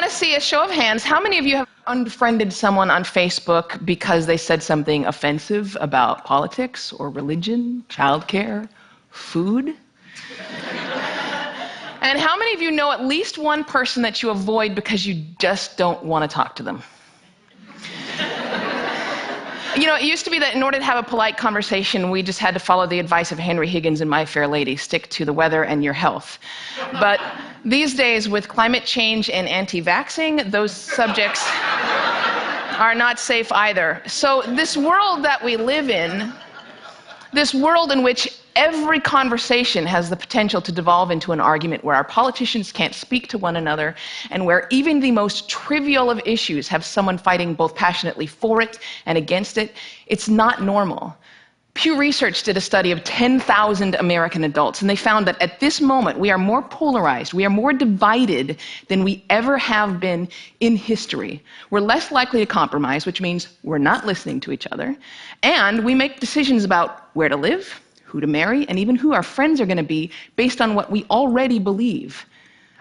want to see a show of hands. How many of you have unfriended someone on Facebook because they said something offensive about politics or religion, childcare, food? And how many of you know at least one person that you avoid because you just don't want to talk to them? You know, it used to be that in order to have a polite conversation, we just had to follow the advice of Henry Higgins in My Fair Lady, stick to the weather and your health. But these days, with climate change and anti-vaxxing, those subjects are not safe either. So this world that we live in, this world in which every conversation has the potential to devolve into an argument, where our politicians can't speak to one another, and where even the most trivial of issues have someone fighting both passionately for it and against it, it's not normal. Pew Research did a study of 10,000 American adults, and they found that at this moment we are more polarized, we are more divided than we ever have been in history. We're less likely to compromise, which means we're not listening to each other, and we make decisions about where to live, who to marry, and even who our friends are going to be based on what we already believe.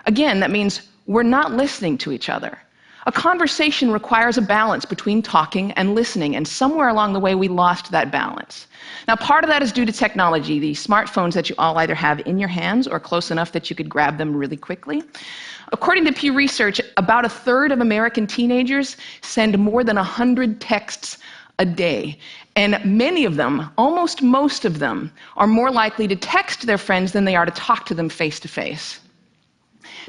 Again, that means we're not listening to each other. A conversation requires a balance between talking and listening, and somewhere along the way we lost that balance. Now, part of that is due to technology, the smartphones that you all either have in your hands or close enough that you could grab them really quickly. According to Pew Research, about a third of American teenagers send more than 100 texts a day. And many of them, almost most of them, are more likely to text their friends than they are to talk to them face to face.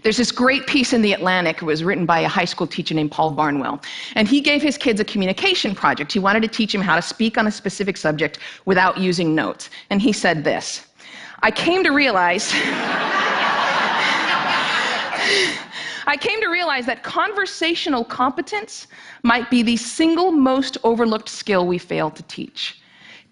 There's this great piece in The Atlantic. It was written by a high school teacher named Paul Barnwell. And he gave his kids a communication project. He wanted to teach them how to speak on a specific subject without using notes. And he said this: I came to realize that conversational competence might be the single most overlooked skill we fail to teach.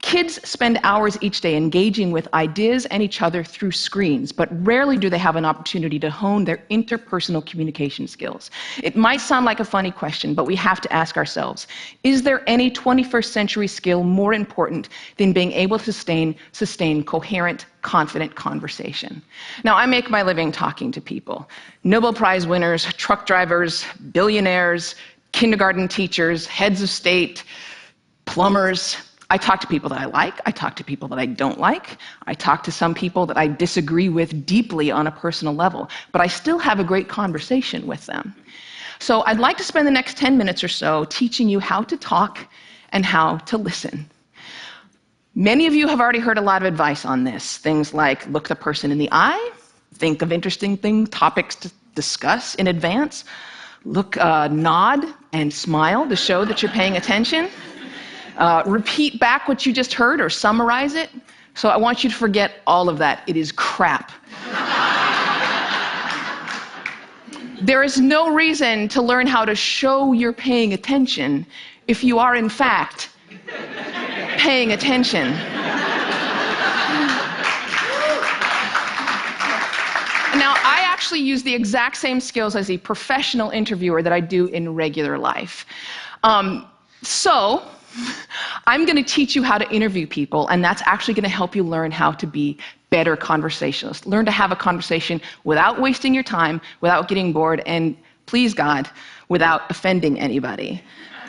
Kids spend hours each day engaging with ideas and each other through screens, but rarely do they have an opportunity to hone their interpersonal communication skills. It might sound like a funny question, but we have to ask ourselves, is there any 21st century skill more important than being able to sustain coherent, confident conversation? Now, I make my living talking to people. Nobel Prize winners, truck drivers, billionaires, kindergarten teachers, heads of state, plumbers. I talk to people that I like, I talk to people that I don't like, I talk to some people that I disagree with deeply on a personal level, but I still have a great conversation with them. So I'd like to spend the next 10 minutes or so teaching you how to talk and how to listen. Many of you have already heard a lot of advice on this, things like look the person in the eye, think of interesting topics to discuss in advance, nod and smile to show that you're paying attention. Repeat back what you just heard or summarize it. So I want you to forget all of that. It is crap. There is no reason to learn how to show you're paying attention if you are, in fact, paying attention. Now, I actually use the exact same skills as a professional interviewer that I do in regular life. So I'm going to teach you how to interview people, and that's actually going to help you learn how to be better conversationalists. Learn to have a conversation without wasting your time, without getting bored, and please God, without offending anybody.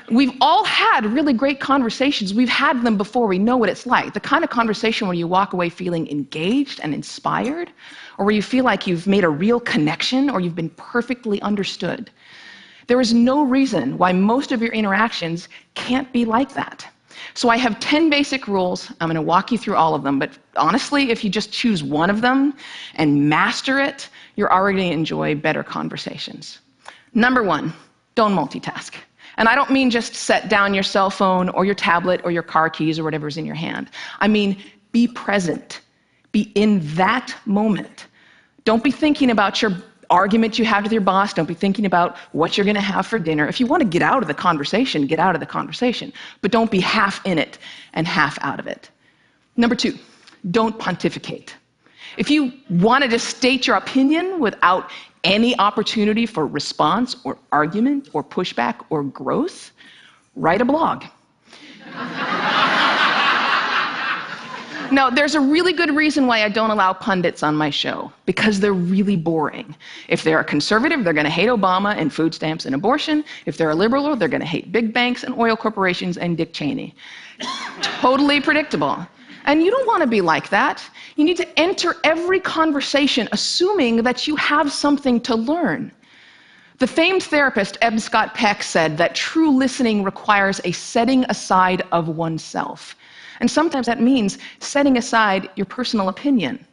We've all had really great conversations. We've had them before. We know what it's like. The kind of conversation where you walk away feeling engaged and inspired, or where you feel like you've made a real connection, or you've been perfectly understood. There is no reason why most of your interactions can't be like that. So I have 10 basic rules. I'm going to walk you through all of them, but honestly, if you just choose one of them and master it, you're already going to enjoy better conversations. Number 1, don't multitask. And I don't mean just set down your cell phone or your tablet or your car keys or whatever's in your hand. I mean, be present. Be in that moment. Don't be thinking about your argument you have with your boss. Don't be thinking about what you're going to have for dinner. If you want to get out of the conversation, get out of the conversation. But don't be half in it and half out of it. Number 2, don't pontificate. If you want to just state your opinion without any opportunity for response or argument or pushback or growth, write a blog. No, there's a really good reason why I don't allow pundits on my show, because they're really boring. If they're a conservative, they're going to hate Obama and food stamps and abortion. If they're a liberal, they're going to hate big banks and oil corporations and Dick Cheney. Totally predictable. And you don't want to be like that. You need to enter every conversation assuming that you have something to learn. The famed therapist Eb Scott Peck said that true listening requires a setting aside of oneself. And sometimes that means setting aside your personal opinion.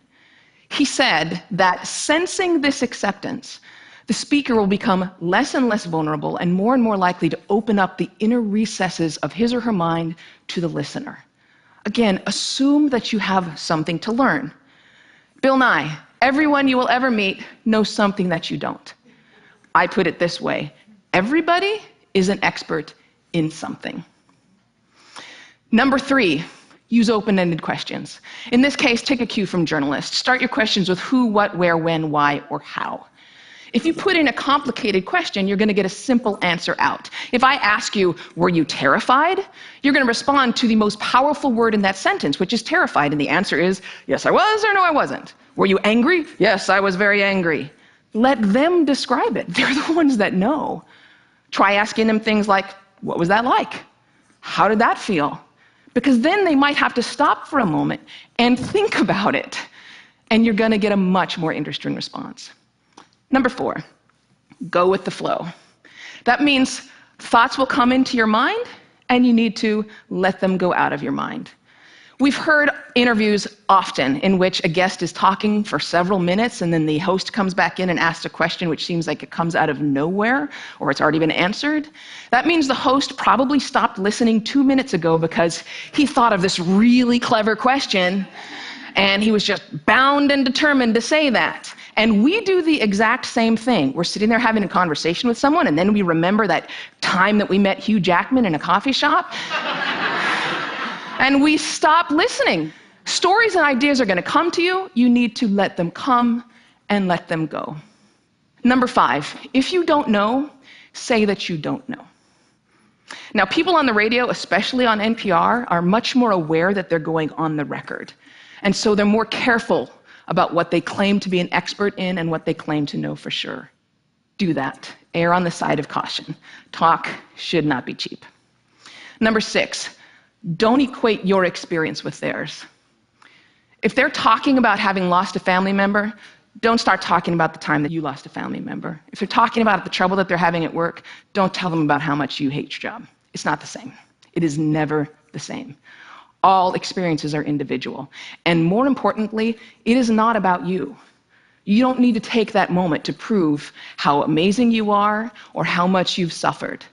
He said that sensing this acceptance, the speaker will become less and less vulnerable and more likely to open up the inner recesses of his or her mind to the listener. Again, assume that you have something to learn. Bill Nye, everyone you will ever meet knows something that you don't. I put it this way: everybody is an expert in something. Number 3, use open-ended questions. In this case, take a cue from journalists. Start your questions with who, what, where, when, why, or how. If you put in a complicated question, you're going to get a simple answer out. If I ask you, were you terrified? You're going to respond to the most powerful word in that sentence, which is terrified, and the answer is, yes, I was, or no, I wasn't. Were you angry? Yes, I was very angry. Let them describe it. They're the ones that know. Try asking them things like, what was that like? How did that feel? Because then they might have to stop for a moment and think about it, and you're going to get a much more interesting response. Number 4, go with the flow. That means thoughts will come into your mind, and you need to let them go out of your mind. We've heard interviews often in which a guest is talking for several minutes, and then the host comes back in and asks a question which seems like it comes out of nowhere, or it's already been answered. That means the host probably stopped listening 2 minutes ago because he thought of this really clever question, and he was just bound and determined to say that. And we do the exact same thing. We're sitting there having a conversation with someone, and then we remember that time that we met Hugh Jackman in a coffee shop. And we stop listening. Stories and ideas are going to come to you. You need to let them come and let them go. Number 5, if you don't know, say that you don't know. Now, people on the radio, especially on NPR, are much more aware that they're going on the record. And so they're more careful about what they claim to be an expert in and what they claim to know for sure. Do that. Err on the side of caution. Talk should not be cheap. Number 6, don't equate your experience with theirs. If they're talking about having lost a family member, don't start talking about the time that you lost a family member. If they're talking about the trouble that they're having at work, don't tell them about how much you hate your job. It's not the same. It is never the same. All experiences are individual. And more importantly, it is not about you. You don't need to take that moment to prove how amazing you are or how much you've suffered.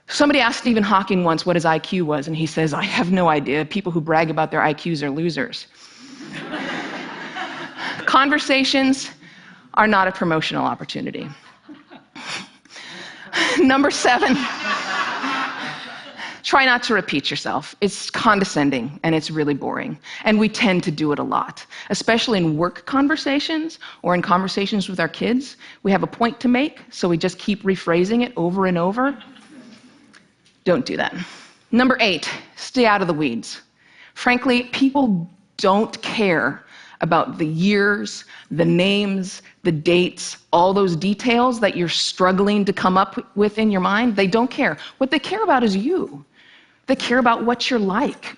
Somebody asked Stephen Hawking once what his IQ was, and he says, I have no idea. People who brag about their IQs are losers. Conversations are not a promotional opportunity. Number 7, try not to repeat yourself. It's condescending, and it's really boring. And we tend to do it a lot, especially in work conversations or in conversations with our kids. We have a point to make, so we just keep rephrasing it over and over. Don't do that. Number 8, stay out of the weeds. Frankly, people don't care about the years, the names, the dates, all those details that you're struggling to come up with in your mind. They don't care. What they care about is you. They care about what you're like,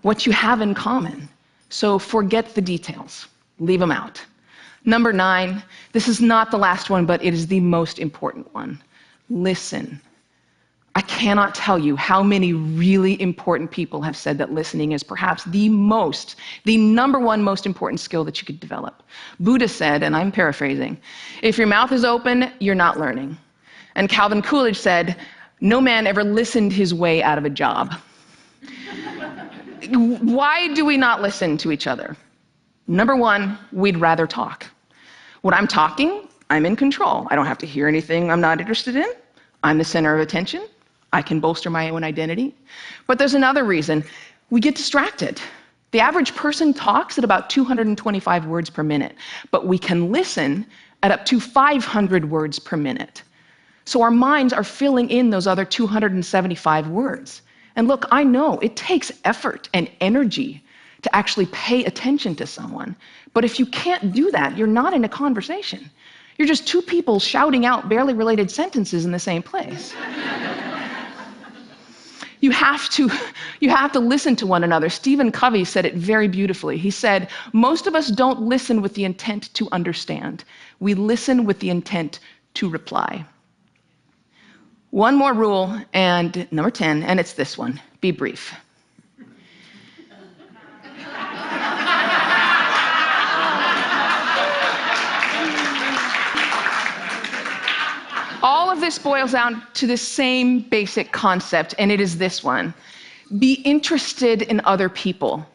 what you have in common. So forget the details. Leave them out. Number 9, this is not the last one, but it is the most important one. Listen. I cannot tell you how many really important people have said that listening is perhaps the number one most important skill that you could develop. Buddha said, and I'm paraphrasing, if your mouth is open, you're not learning. And Calvin Coolidge said, no man ever listened his way out of a job. Why do we not listen to each other? Number 1, we'd rather talk. When I'm talking, I'm in control. I don't have to hear anything I'm not interested in. I'm the center of attention. I can bolster my own identity. But there's another reason. We get distracted. The average person talks at about 225 words per minute, but we can listen at up to 500 words per minute. So our minds are filling in those other 275 words. And look, I know it takes effort and energy to actually pay attention to someone. But if you can't do that, you're not in a conversation. You're just two people shouting out barely related sentences in the same place. You have to listen to one another. Stephen Covey said it very beautifully. He said, most of us don't listen with the intent to understand. We listen with the intent to reply. One more rule, and number 10, and it's this one: be brief. All of this boils down to the same basic concept, and it is this one: be interested in other people.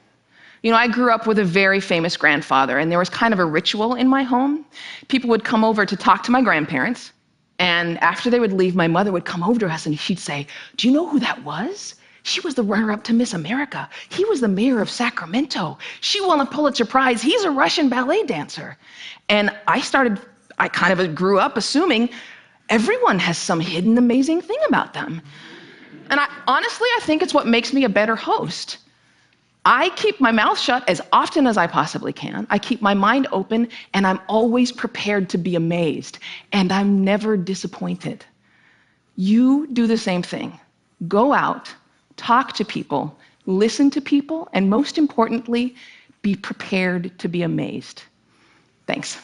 You know, I grew up with a very famous grandfather, and there was kind of a ritual in my home. People would come over to talk to my grandparents, and after they would leave, my mother would come over to us and she'd say, "Do you know who that was? She was the runner-up to Miss America. He was the mayor of Sacramento. She won a Pulitzer Prize. He's a Russian ballet dancer." And I kind of grew up assuming everyone has some hidden amazing thing about them. And honestly, I think it's what makes me a better host. I keep my mouth shut as often as I possibly can. I keep my mind open, and I'm always prepared to be amazed, and I'm never disappointed. You do the same thing. Go out, talk to people, listen to people, and most importantly, be prepared to be amazed. Thanks.